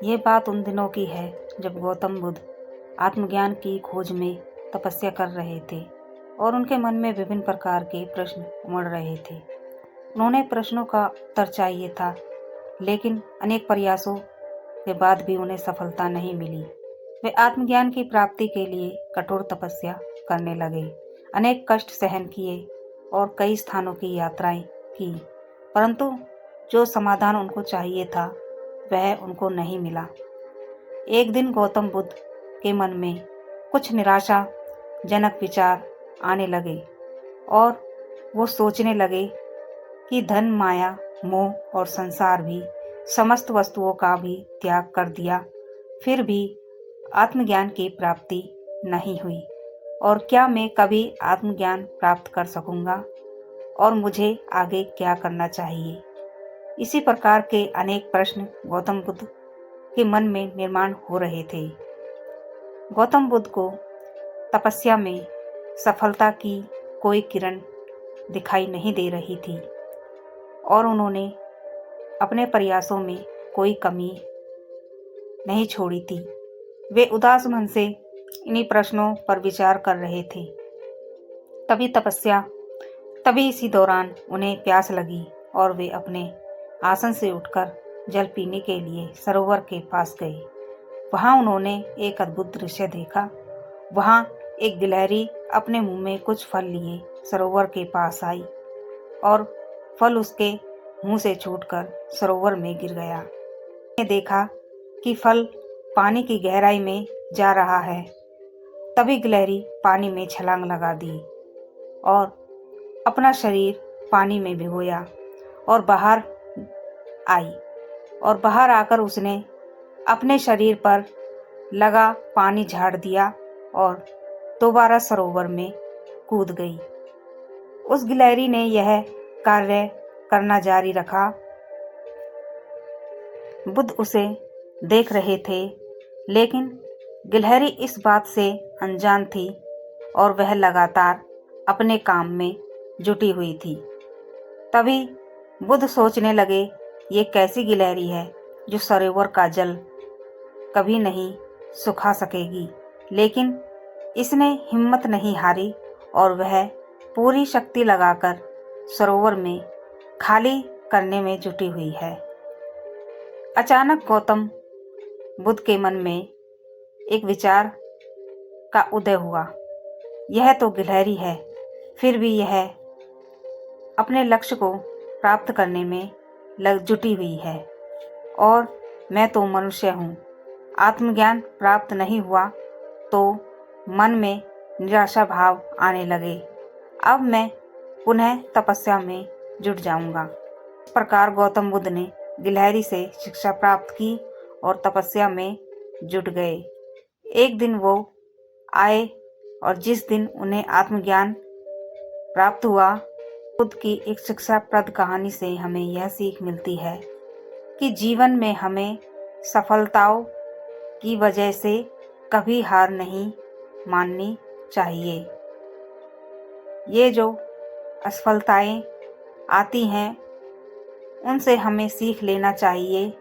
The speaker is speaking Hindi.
ये बात उन दिनों की है जब गौतम बुद्ध आत्मज्ञान की खोज में तपस्या कर रहे थे और उनके मन में विभिन्न प्रकार के प्रश्न उमड़ रहे थे। उन्होंने प्रश्नों का उत्तर चाहिए था, लेकिन अनेक प्रयासों के बाद भी उन्हें सफलता नहीं मिली। वे आत्मज्ञान की प्राप्ति के लिए कठोर तपस्या करने लगे, अनेक कष्ट सहन किए और कई स्थानों की यात्राएं की, परंतु जो समाधान उनको चाहिए था वह उनको नहीं मिला। एक दिन गौतम बुद्ध के मन में कुछ निराशाजनक विचार आने लगे और वो सोचने लगे कि धन, माया, मोह और संसार भी समस्त वस्तुओं का भी त्याग कर दिया, फिर भी आत्मज्ञान की प्राप्ति नहीं हुई, और क्या मैं कभी आत्मज्ञान प्राप्त कर सकूंगा और मुझे आगे क्या करना चाहिए। इसी प्रकार के अनेक प्रश्न गौतम बुद्ध के मन में निर्माण हो रहे थे। गौतम बुद्ध को तपस्या में सफलता की कोई किरण दिखाई नहीं दे रही थी और उन्होंने अपने प्रयासों में कोई कमी नहीं छोड़ी थी। वे उदास मन से इन्हीं प्रश्नों पर विचार कर रहे थे। तभी इसी दौरान उन्हें प्यास लगी और वे अपने आसन से उठकर जल पीने के लिए सरोवर के पास गए। वहां उन्होंने एक अद्भुत दृश्य देखा। वहां एक गिलहरी अपने मुंह में कुछ फल लिए सरोवर के पास आई और फल उसके मुंह से छूटकर सरोवर में गिर गया। उसने देखा कि फल पानी की गहराई में जा रहा है। तभी गिलहरी पानी में छलांग लगा दी और अपना शरीर पानी में भिगोया और बाहर आकर उसने अपने शरीर पर लगा पानी झाड़ दिया और दोबारा सरोवर में कूद गई। उस गिलहरी ने यह कार्य करना जारी रखा। बुद्ध उसे देख रहे थे, लेकिन गिलहरी इस बात से अनजान थी और वह लगातार अपने काम में जुटी हुई थी। तभी बुद्ध सोचने लगे, ये कैसी गिलहरी है जो सरोवर का जल कभी नहीं सुखा सकेगी। लेकिन इसने हिम्मत नहीं हारी और वह पूरी शक्ति लगाकर सरोवर में खाली करने में जुटी हुई है। अचानक गौतम बुद्ध के मन में एक विचार का उदय हुआ। यह तो गिलहरी है, फिर भी यह अपने लक्ष्य को प्राप्त करने में जुटी हुई है और मैं तो मनुष्य हूँ। आत्मज्ञान प्राप्त नहीं हुआ तो मन में निराशा भाव आने लगे। अब मैं पुनः तपस्या में जुट जाऊंगा। इस प्रकार गौतम बुद्ध ने गिलहरी से शिक्षा प्राप्त की और तपस्या में जुट गए। एक दिन वो आए और जिस दिन उन्हें आत्मज्ञान प्राप्त हुआ। बुद्ध की एक शिक्षाप्रद कहानी से हमें यह सीख मिलती है कि जीवन में हमें सफलताओं की वजह से कभी हार नहीं माननी चाहिए। ये जो असफलताएं आती हैं उनसे हमें सीख लेना चाहिए